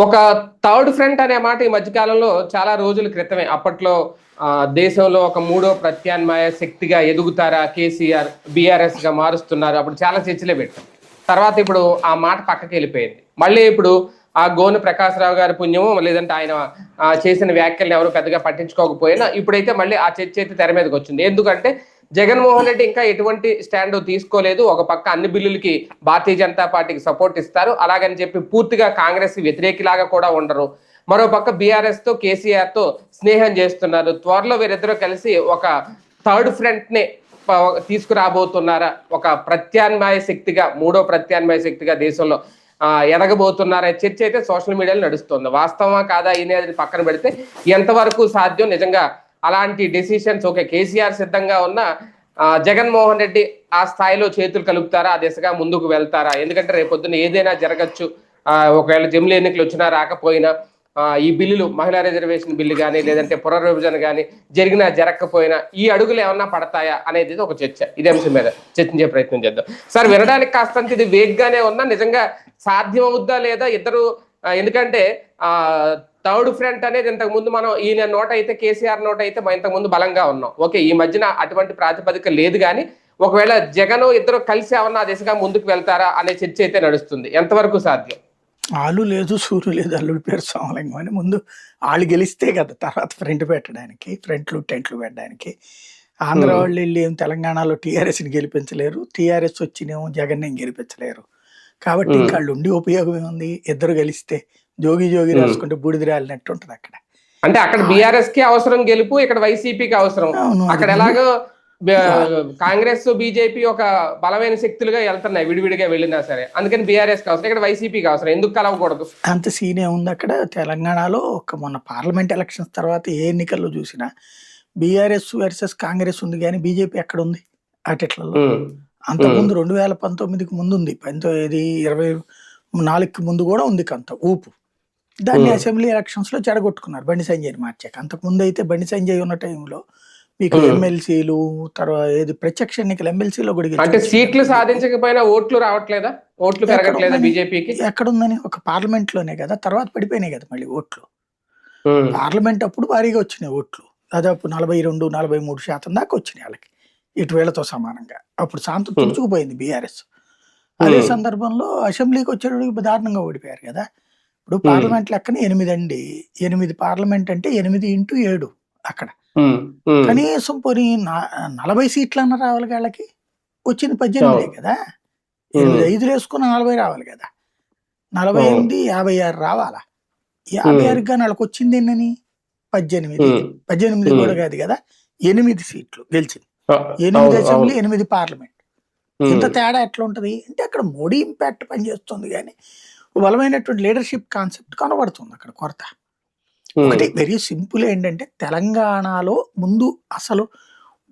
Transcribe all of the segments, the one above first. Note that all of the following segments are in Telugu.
ఒక థర్డ్ ఫ్రంట్ అనే మాట ఈ మధ్యకాలంలో చాలా రోజుల క్రితమే అప్పట్లో దేశంలో ఒక మూడో ప్రత్యామ్నాయ శక్తిగా ఎదుగుతారా కేసీఆర్ బీఆర్ఎస్ గా మారుస్తున్నారు అప్పుడు చాలా చర్చలే పెట్టాం. తర్వాత ఇప్పుడు ఆ మాట పక్కకి వెళ్ళిపోయింది. మళ్ళీ ఇప్పుడు ఆ గోను ప్రకాశ్రావు గారి పుణ్యము లేదంటే ఆయన చేసిన వ్యాఖ్యలను ఎవరు పెద్దగా పట్టించుకోకపోయినా ఇప్పుడైతే మళ్ళీ ఆ చర్చ అయితే తెర మీదకి వచ్చింది. ఎందుకంటే జగన్మోహన్ రెడ్డి ఇంకా ఎటువంటి స్టాండ్ తీసుకోలేదు. ఒక పక్క అన్ని బిల్లులకి భారతీయ జనతా పార్టీకి సపోర్ట్ ఇస్తారు, అలాగని చెప్పి పూర్తిగా కాంగ్రెస్ వ్యతిరేకిలాగా కూడా ఉండరు. మరో పక్క బీఆర్ఎస్ తో కేసీఆర్ తో స్నేహం చేస్తున్నారు. త్వరలో వీరిద్దరూ కలిసి ఒక థర్డ్ ఫ్రంట్ ని తీసుకురాబోతున్నారా, ఒక ప్రత్యామ్నాయ శక్తిగా మూడో ప్రత్యామ్నాయ శక్తిగా దేశంలో ఎదగబోతున్నారా చర్చ అయితే సోషల్ మీడియాలో నడుస్తుంది. వాస్తవమా కాదా అనేది పక్కన పెడితే ఎంతవరకు సాధ్యం నిజంగా అలాంటి డెసిషన్స్ ఓకే కేసీఆర్ సిద్ధంగా ఉన్న జగన్మోహన్ రెడ్డి ఆ స్థాయిలో చేతులు కలుపుతారా, ఆ దిశగా ముందుకు వెళ్తారా? ఎందుకంటే రేపొద్దున ఏదైనా జరగచ్చు. ఒకవేళ జమిలీ ఎన్నికలు వచ్చినా రాకపోయినా ఈ బిల్లులు మహిళా రిజర్వేషన్ బిల్లు కానీ లేదంటే పునర్విభజన కానీ జరిగినా జరగకపోయినా ఈ అడుగులు ఏమన్నా పడతాయా అనేది ఒక చర్చ. ఇదే అంశం మీద చర్చించే ప్రయత్నం చేద్దాం. సార్, వినడానికి కాస్తంత ఇది వేగ్గానే ఉన్నా నిజంగా సాధ్యం అవుద్దా లేదా ఇద్దరు? ఎందుకంటే థర్డ్ ఫ్రంట్ అనేది ఇంతకు ముందు మనం ఈయన నోట అయితే కేసీఆర్ నోట అయితే ఇంతకు ముందు బలంగా ఉన్నాం. ఓకే, ఈ మధ్యన అటువంటి ప్రాతిపదిక లేదు. కానీ ఒకవేళ జగన్ ఇద్దరు కలిసి ఏమన్నా దిశగా ముందుకు వెళ్తారా అనే చర్చ అయితే నడుస్తుంది. ఎంతవరకు సాధ్యం? ఆలు లేదు సూరు లేదు అల్లుడి పేరు సోమలింగం అని ముందు వాళ్ళు గెలిస్తే కదా తర్వాత ఫ్రంట్ పెట్టడానికి, ఫ్రంట్లు టెంట్లు పెట్టడానికి. ఆంధ్ర వాళ్ళు వెళ్ళి ఏం తెలంగాణలో టీఆర్ఎస్ని గెలిపించలేరు, టీఆర్ఎస్ వచ్చినేమో జగన్ ఏం గెలిపించలేరు. కాబట్టి ఇంకా వాళ్ళు ఉండి ఉపయోగం ఏముంది? ఇద్దరు కలిస్తే జోగి జోగి రాసుకుంటే బూడిద రాలినట్టు ఉంటుంది అక్కడ. అంటే అక్కడ బీఆర్ఎస్ కి అవసరం గెలుపు, ఇక్కడ వైసీపీకి అవసరం. అక్కడ ఎలాగో కాంగ్రెస్ బీజేపీ ఒక బలమైన శక్తులుగా వెళ్తున్నాయి విడివిడిగా వెళ్ళినా సరే, అందుకని బీఆర్ఎస్ కి అవసరం, ఇక్కడ వైసీపీకి అవసరం. ఎందుకు కలవకూడదు? అంత సీనే ఉంది అక్కడ. తెలంగాణలో ఒక మొన్న పార్లమెంట్ ఎలక్షన్స్ తర్వాత ఏ ఎన్నికల్లో చూసినా బీఆర్ఎస్ వర్సెస్ కాంగ్రెస్ ఉంది, కానీ బీజేపీ ఎక్కడ ఉంది అటెట్లలో? అంతకుముందు 2019కి ముందు ఉంది, 2024కి ముందు కూడా ఉంది కొంత ఊపు. దాన్ని అసెంబ్లీ ఎలక్షన్స్ లో చెడగొట్టుకున్నారు బండి సంజయ్ని మార్చాక. అంతకుముందు అయితే బండి సంజయ్ ఉన్న టైంలో మీకు ఎమ్మెల్సీలు తర్వాత ఏది ప్రత్యక్ష ఎన్నికలు ఎమ్మెల్సీలో కూడా అంటే సీట్లు సాధించకపోయినా ఓట్లు రావట్లేదా? ఓట్లు పెరగట్లేదా బీజేపీకి? ఎక్కడుందని ఒక పార్లమెంట్ లోనే కదా, తర్వాత పడిపోయినాయి కదా మళ్ళీ ఓట్లు. పార్లమెంట్ అప్పుడు భారీగా వచ్చినాయి ఓట్లు, దాదాపు 42-43% దాకా వచ్చినాయి వాళ్ళకి, ఇటు వేళతో సమానంగా. అప్పుడు శాంతం తుడుచుకుపోయింది బీఆర్ఎస్. అదే సందర్భంలో అసెంబ్లీకి వచ్చేటప్పుడు దారుణంగా ఓడిపోయారు కదా. ఇప్పుడు పార్లమెంట్ లెక్కన 8 అండి, 8 పార్లమెంట్ అంటే 8x7 అక్కడ. కనీసం పోనీ 40 సీట్లు అన్న రావాలి వాళ్ళకి, వచ్చింది 18 కదా. 8 5 వేసుకున్న 40 రావాలి కదా. 48, 56 రావాలా. 56 కానీ వాళ్ళకి వచ్చింది ఏంటని 18 కూడా కాదు కదా, 8 సీట్లు గెలిచింది. 8 అసెంబ్లీ, 8 పార్లమెంట్. ఇంత తేడా ఎట్లా ఉంటది అంటే అక్కడ మోడీ ఇంపాక్ట్ పనిచేస్తుంది, కానీ బలమైనటువంటి లీడర్షిప్ కాన్సెప్ట్ కనబడుతుంది అక్కడ కొరత. ఒకటి వెరీ సింపుల్ ఏంటంటే తెలంగాణలో ముందు అసలు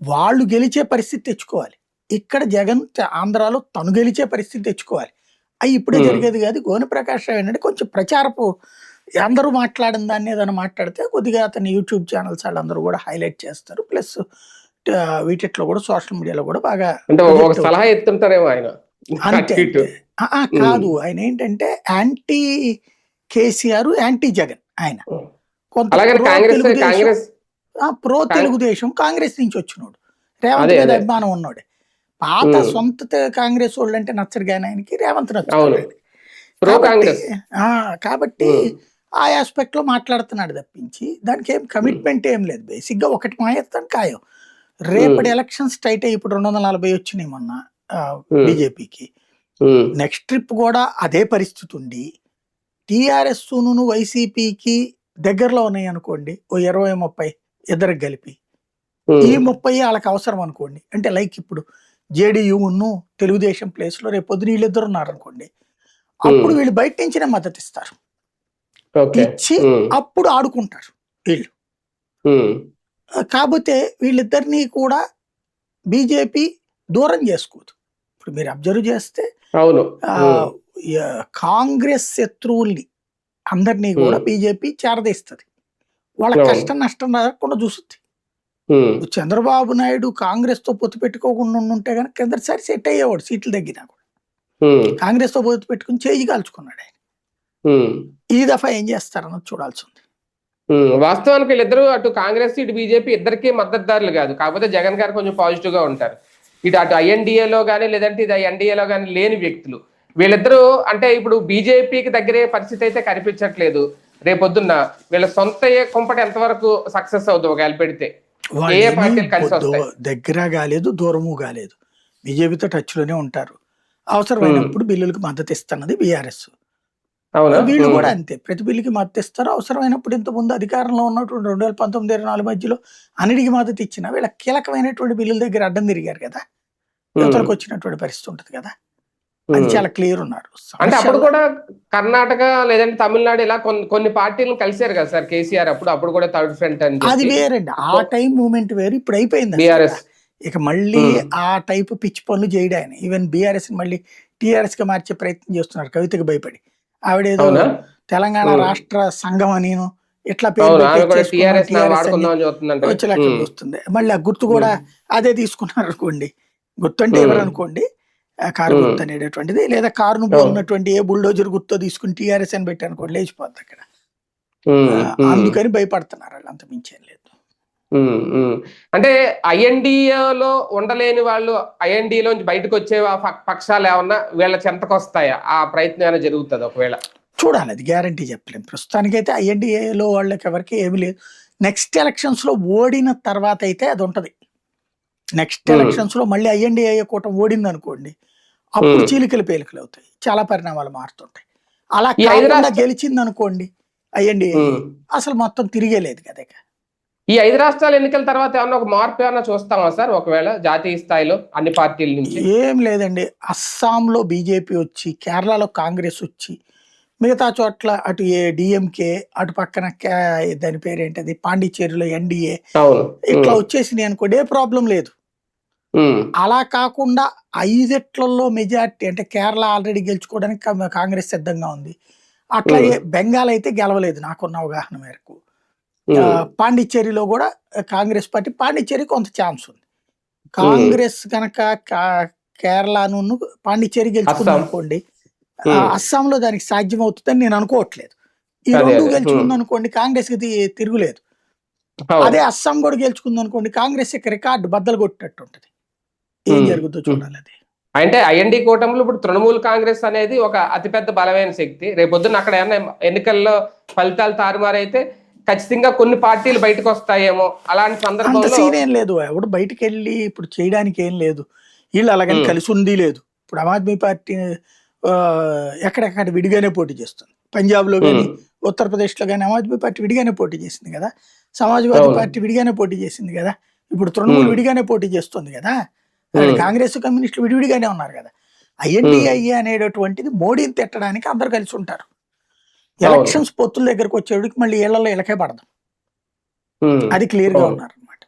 వాళ్ళు గెలిచే పరిస్థితి తెచ్చుకోవాలి. ఇక్కడ జగన్ ఆంధ్రాలో తను గెలిచే పరిస్థితి తెచ్చుకోవాలి. అవి ఇప్పుడే జరిగేది కాదు. గోని ప్రకాష్ రావు ఏంటంటే కొంచెం ప్రచారపు అందరూ మాట్లాడిన దాన్ని ఏదైనా మాట్లాడితే కొద్దిగా అతని యూట్యూబ్ ఛానల్స్ వాళ్ళందరూ కూడా హైలైట్ చేస్తారు. ప్లస్ వీటిలో కూడా సోషల్ మీడియాలో కూడా బాగా సలహా ఇస్తుంటారేమో ఆయన. కాదు, ఆయన ఏంటంటే యాంటీ కేసీఆర్, యాంటీ జగన్. ఆయన కొంత ప్రో తెలుగుదేశం కాంగ్రెస్ నుంచి వచ్చినోడు, రేవంత్ మీద అభిమానం ఉన్నోడే. పాత సొంత కాంగ్రెస్ వాళ్ళు అంటే నచ్చడు, కానీ ఆయనకి రేవంత్ నచ్చుతుంది కాబట్టి ఆ ఆస్పెక్ట్ లో మాట్లాడుతున్నాడు తప్పించి దానికి ఏం కమిట్మెంట్ ఏం లేదు. బేసిక్ గా ఒకటి మాయేస్తాను ఖాయం, రేపటి ఎలక్షన్స్ టైట్ అయ్యి ఇప్పుడు 240 వచ్చినాయి మొన్న బీజేపీకి. నెక్స్ట్ ట్రిప్ కూడా అదే పరిస్థితి ఉండి టీఆర్ఎస్ వైసీపీకి దగ్గరలో ఉన్నాయి అనుకోండి, ఓ 20-30 ఇద్దరికి కలిపి, ఈ 30 వాళ్ళకి అవసరం అనుకోండి. అంటే లైక్ ఇప్పుడు జేడీయూను తెలుగుదేశం ప్లేస్ లో రేపు పొద్దున వీళ్ళిద్దరు ఉన్నారు అనుకోండి, అప్పుడు వీళ్ళు బయట నుంచినే మద్దతు ఇస్తారు, ఇచ్చి అప్పుడు ఆడుకుంటారు వీళ్ళు. కాకపోతే వీళ్ళిద్దరినీ కూడా బీజేపీ దూరం చేసుకోదు. ఇప్పుడు మీరు అబ్జర్వ్ చేస్తే కాంగ్రెస్ శత్రువుల్ని అందరినీ కూడా బీజేపీ చేరదీస్తుంది, వాళ్ళ కష్టం నష్టం రాకుండా చూస్తుంది. చంద్రబాబు నాయుడు కాంగ్రెస్ తో పొత్తు పెట్టుకోకుండా ఉంటే కనుక కిందసారి సెట్ అయ్యేవాడు, సీట్లు తగ్గినా కూడా. కాంగ్రెస్ తో పొత్తు పెట్టుకుని చేయి కాల్చుకున్నాడు ఆయన. ఉమ్. ఈ దఫా ఏం చేస్తారన్నది చూడాల్సి ఉంది. వాస్తవానికి వీళ్ళిద్దరూ అటు కాంగ్రెస్ ఇటు బీజేపీ ఇద్దరికి మద్దతుదారులు కాదు, కాకపోతే జగన్ గారు కొంచెం పాజిటివ్ గా ఉంటారు. ఇటు అటు ఐఎన్డిఏలో కానీ లేదంటే ఇది ఎన్డీఏలో కానీ లేని వ్యక్తులు వీళ్ళిద్దరూ. అంటే ఇప్పుడు బీజేపీకి దగ్గరే పరిస్థితి అయితే కనిపించట్లేదు. రేపొద్దున్న వీళ్ళ సొంత కుంపటి ఎంతవరకు సక్సెస్ అవుతుంది ఒకవేళ పెడితే, ఏ ఏ పార్టీలు కలిసి వస్తాయి? దగ్గర కాలేదు, దూరము కాలేదు, బీజేపీతో టచ్ లోనే ఉంటారు. అవసరమైనప్పుడు బిల్లులకు మద్దతు ఇస్తున్నది బీఆర్ఎస్. అవునా? వీళ్ళు కూడా అంతే, ప్రతి బిల్లుకి మద్దతు ఇస్తారు. అవసరమైనప్పుడు ఇంతకుముందు అధికారంలో ఉన్నటువంటి 2019, 2024 మధ్యలో అన్నిటికీ మద్దతు ఇచ్చిన వీళ్ళ కీలకమైనటువంటి బిల్లుల దగ్గర అడ్డం తిరిగారు కదా, యువతలకు వచ్చినటువంటి పరిస్థితి ఉంటుంది కదా. అది చాలా క్లియర్ ఉన్నారు. అంటే అప్పుడు కూడా కర్ణాటక లేదంటే తమిళనాడు ఇలా కొన్ని పార్టీలను కలిసారు కదా సార్ కేసీఆర్, అప్పుడు కూడా థర్డ్ ఫ్రంట్ అని. అది వేరండి, ఆ టైం మూమెంట్ వేరు, ఇప్పుడు అయిపోయింది బీఆర్ఎస్. ఇక మళ్ళీ ఆ టైప్ పిచ్చి పనులు చేయడం ఆయన. ఈవెన్ బీఆర్ఎస్ మళ్ళీ టీఆర్ఎస్ గా మార్చే ప్రయత్నం చేస్తున్నారు కవితకు భయపడి. ఆవిడేదో తెలంగాణ రాష్ట్ర సంఘం అని ఇట్లా పేరు వచ్చేలాగా వస్తుంది. మళ్ళీ ఆ గుర్తు కూడా అదే తీసుకున్నారు అనుకోండి, గుర్తు అంటే ఎవరు అనుకోండి, కారు గుర్తు అనేటటువంటిది, లేదా కారును పోలినటువంటి ఏ బుల్డోజర్ గుర్తో తీసుకుని టీఆర్ఎస్ అని పెట్టి అనుకోండి లేచిపోద్ది అక్కడ. అందుకని భయపడుతున్నారు వాళ్ళు, అంత మించేం లేదు. అంటే ఐఎన్డిఏలో ఉండలేని వాళ్ళు ఐఎన్డిలోంచి బయటకు వచ్చే పక్షాలు ఏమన్నా వీళ్ళ చెంతకు వస్తాయా? ఆ ప్రయత్నం ఏమైనా జరుగుతుంది ఒకవేళ? చూడాలి, అది గ్యారంటీ చెప్పలేము. ప్రస్తుతానికైతే ఐఎన్డిఏలో వాళ్ళకి ఎవరికి ఏమి లేదు. నెక్స్ట్ ఎలక్షన్స్ లో ఓడిన తర్వాత అయితే అది ఉంటది. నెక్స్ట్ ఎలక్షన్స్ లో మళ్ళీ ఐఎన్డిఏ కూటమి ఓడింది అనుకోండి, అప్పుడు చీలికలు పేలికలు అవుతాయి, చాలా పరిణామాలు మారుతుంటాయి. అలా కాకుండా గెలిచింది అనుకోండి ఐఎన్డిఏ, అసలు మొత్తం తిరిగేలేదు కదా. ఈ 5 రాష్ట్రాల ఎన్నికల తర్వాత ఏమన్నా ఒక మార్పు ఏమన్నా చూస్తామా సార్ ఒకవేళ జాతీయ స్థాయిలో అన్ని పార్టీల నుంచి? ఏం లేదండి, అస్సాంలో బీజేపీ వచ్చి, కేరళలో కాంగ్రెస్ వచ్చి, మిగతా చోట్ల అటు డిఎంకే, అటు పక్కన దాని పేరేంటది పాండిచ్చేరిలో ఎన్డీఏ, ఇట్లా వచ్చేసినాయి అనుకోండి, ఏ ప్రాబ్లం లేదు. అలా కాకుండా 5 మెజార్టీ అంటే కేరళ ఆల్రెడీ గెలుచుకోవడానికి కాంగ్రెస్ సిద్ధంగా ఉంది. అట్లాగే బెంగాల్ అయితే గెలవలేదు నాకున్న అవగాహన మేరకు. పాండిచ్చేరిలో కూడా కాంగ్రెస్ పార్టీ, పాండిచ్చేరి కొంత ఛాన్స్ ఉంది. కాంగ్రెస్ కనుక కేరళను పాండిచ్చేరి గెలుచుకుంది అనుకోండి, అస్సాంలో దానికి సాధ్యం అవుతుందని నేను అనుకోవట్లేదు. ఈ 2 గెలుచుకుంది అనుకోండి కాంగ్రెస్ కి తిరుగులేదు. అదే అస్సాం కూడా గెలుచుకుంది అనుకోండి, కాంగ్రెస్ యొక్క రికార్డు బద్దలు కొట్టినట్టు ఉంటది. ఏం జరుగుతుందో చూడాలి. అది అంటే ఐఎన్డి కూటమిలో ఇప్పుడు తృణమూల్ కాంగ్రెస్ అనేది ఒక అతిపెద్ద బలమైన శక్తి. రేపొద్దున అక్కడ ఏమన్నా ఎన్నికల్లో ఫలితాలు తారుమారైతే ఖచ్చితంగా కొన్ని పార్టీలు బయటకు వస్తాయేమో, అలాంటి సందర్భంలో సీన్ ఏం లేదు, ఎవడు బయటకు వెళ్ళి ఇప్పుడు చేయడానికి ఏం లేదు. వీళ్ళు అలాగని కలిసి ఉంది లేదు. ఇప్పుడు ఆమ్ ఆద్మీ పార్టీ ఎక్కడెక్కడ విడిగానే పోటీ చేస్తుంది. పంజాబ్ లో కానీ ఉత్తరప్రదేశ్ లో కానీ ఆమ్ ఆద్మీ పార్టీ విడిగానే పోటీ చేసింది కదా, సమాజ్వాదీ పార్టీ విడిగానే పోటీ చేసింది కదా, ఇప్పుడు తృణమూల్ విడిగానే పోటీ చేస్తుంది కదా, కాంగ్రెస్ కమ్యూనిస్టులు విడివిడిగానే ఉన్నారు కదా. ఐఎన్డిఐ అనేటటువంటిది మోడీని తిట్టడానికి అందరు కలిసి ఉంటారు. ఎలక్షన్స్ పొత్తుల దగ్గరకు వచ్చేవాడికి మళ్ళీ ఏళ్లలో ఇలకే పడదు, అది క్లియర్ గా ఉన్నారు అనమాట.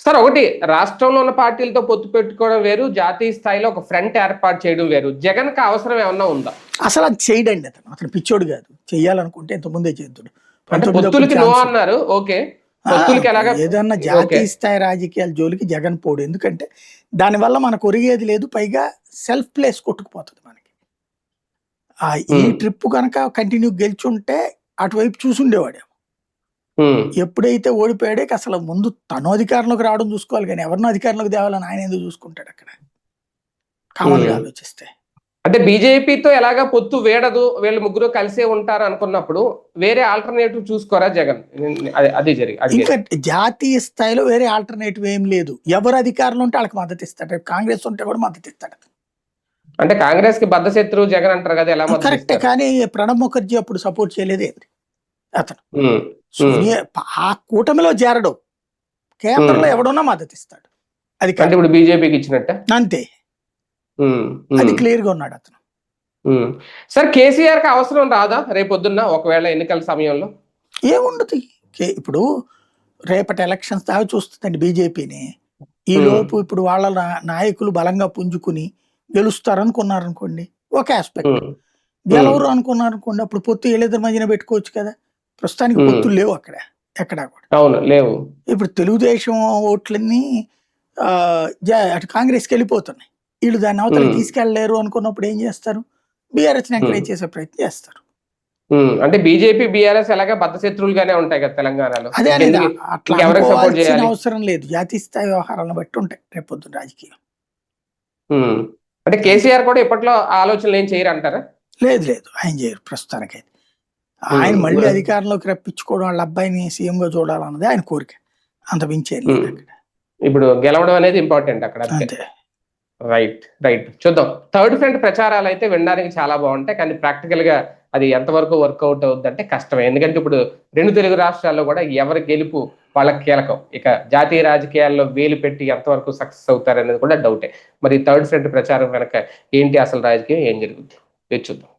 సార్ ఒకటి, రాష్ట్రంలో ఉన్న పార్టీలతో పొత్తు పెట్టుకోవడం వేరు, జాతీయ స్థాయిలో ఒక ఫ్రంట్ ఏర్పాటు చేయడం వేరు. జగన్ కి అవసరం ఏమన్నా ఉందా? అసలు అది చేయడండి, అతను పిచ్చోడు కాదు, చెయ్యాలనుకుంటే ఇంతకుముందే చేద్దుడు. అన్నారు ఓకే, ఏదన్నా జాతీయ స్థాయి రాజకీయాల జోలికి జగన్ పోడు. ఎందుకంటే దానివల్ల మనకు ఒరిగేది లేదు, పైగా సెల్ఫ్ ప్లేస్ కొట్టుకుపోతుంది మనకి. ఈ ట్రిప్ కనుక కంటిన్యూ గెలుచుంటే అటువైపు చూసుండేవాడు. ఎప్పుడైతే ఓడిపోయాడే అసలు ముందు తను అధికారంలోకి రావడం చూసుకోవాలి, కానీ ఎవరినో అధికారంలోకి తేవాలని ఆయన ఎందుకు చూసుకుంటాడు అక్కడ, కామన్ గా ఆలోచిస్తే. అంటే బీజేపీతో ఎలాగా పొత్తు వేడదు, వీళ్ళు ముగ్గురు కలిసే ఉంటారు అనుకున్నప్పుడు వేరే ఆల్టర్నేటివ్ చూసుకోరా జగన్? అదే జరిగింది. ఇంకా జాతీయ స్థాయిలో వేరే ఆల్టర్నేటివ్ ఏం లేదు. ఎవరు అధికారంలో ఉంటే వాళ్ళకి మద్దతు ఇస్తాడు, కాంగ్రెస్ ఉంటే కూడా మద్దతు ఇస్తాడు. అంటే కాంగ్రెస్ కి బద్ద శత్రువు జగన్ అంటారు కదా, ఎలా? కరెక్టే, కానీ ప్రణబ్ ముఖర్జీ అప్పుడు సపోర్ట్ చేయలేదే అతను. సోనియా ఆ కూటమిలో చేరడు, కేంద్రంలో ఎవడున్నా మద్దతు ఇస్తాడు. అది ఇప్పుడు బీజేపీకి ఇచ్చినట్టే అంతే, అది క్లియర్ గా ఉన్నాడు అతను. సార్ కేసీఆర్ కి అవసరం రాదా రేపొద్దున్న ఒకవేళ ఎన్నికల సమయంలో? ఏముండదు, ఇప్పుడు రేపటి ఎలక్షన్స్ దాకా చూస్తుందండి బీజేపీని. ఈ లోపు ఇప్పుడు వాళ్ళ నాయకులు బలంగా పుంజుకుని గెలుస్తారనుకున్నారు అనుకోండి, ఒక ఆస్పెక్ట్. గెలవరు అనుకున్నారు అనుకోండి, అప్పుడు పొత్తు వీళ్ళిద్దరి మధ్యన పెట్టుకోవచ్చు కదా. ప్రస్తుతానికి పొత్తులు లేవు అక్కడ ఎక్కడా కూడా. అవును, లేవు. ఇప్పుడు తెలుగుదేశం ఓట్లన్నీ అటు కాంగ్రెస్కి వెళ్ళిపోతున్నాయి. వీళ్ళు దాన్ని అవతలకి తీసుకెళ్ళలేరు అనుకున్నప్పుడు ఏం చేస్తారు, బీఆర్ఎస్ ఎంకరేజ్ చేసే ప్రయత్నం చేస్తారు. అంటే బీజేపీ బీఆర్ఎస్ ఎలాగే బద్ధ శత్రువులుగానే ఉంటాయి కదా తెలంగాణలో. అదే అనేది అట్లా ఇంకెవరికి సపోర్ట్ అనుకోవాల్సిన చేయాలి? అవసరం లేదు. జాతీయ స్థాయి వ్యవహారాలను బట్టి ఉంటాయి రేపొద్దున రాజకీయం. అంటే కేసీఆర్ కూడా ఇప్పట్లో ఆలోచనలు ఏం చేయరు అంటారా? లేదు లేదు, ఆయన చేయరు ప్రస్తుతానికైతే. ఆయన మళ్ళీ అధికారంలోకి రప్పించుకోవడం, వాళ్ళ అబ్బాయిని సీఎంగా చూడాలన్నది ఆయన కోరిక. అంత మించేది లేదు అక్కడ. ఇప్పుడు గెలవడం అనేది ఇంపార్టెంట్ అక్కడ. అంతే. రైట్ చూద్దాం. థర్డ్ ఫ్రంట్ ప్రచారాలు అయితే వినడానికి చాలా బాగుంటాయి, కానీ ప్రాక్టికల్ గా అది ఎంతవరకు వర్కౌట్ అవుద్ది అంటే కష్టమే. ఎందుకంటే ఇప్పుడు 2 తెలుగు రాష్ట్రాల్లో కూడా ఎవరి గెలుపు వాళ్ళకి కీలకం. ఇక జాతీయ రాజకీయాల్లో వేలు పెట్టి ఎంతవరకు సక్సెస్ అవుతారనేది కూడా డౌటే. మరి థర్డ్ ఫ్రంట్ ప్రచారం వెనక ఏంటి అసలు రాజకీయం, ఏం జరుగుతుంది చూద్దాం.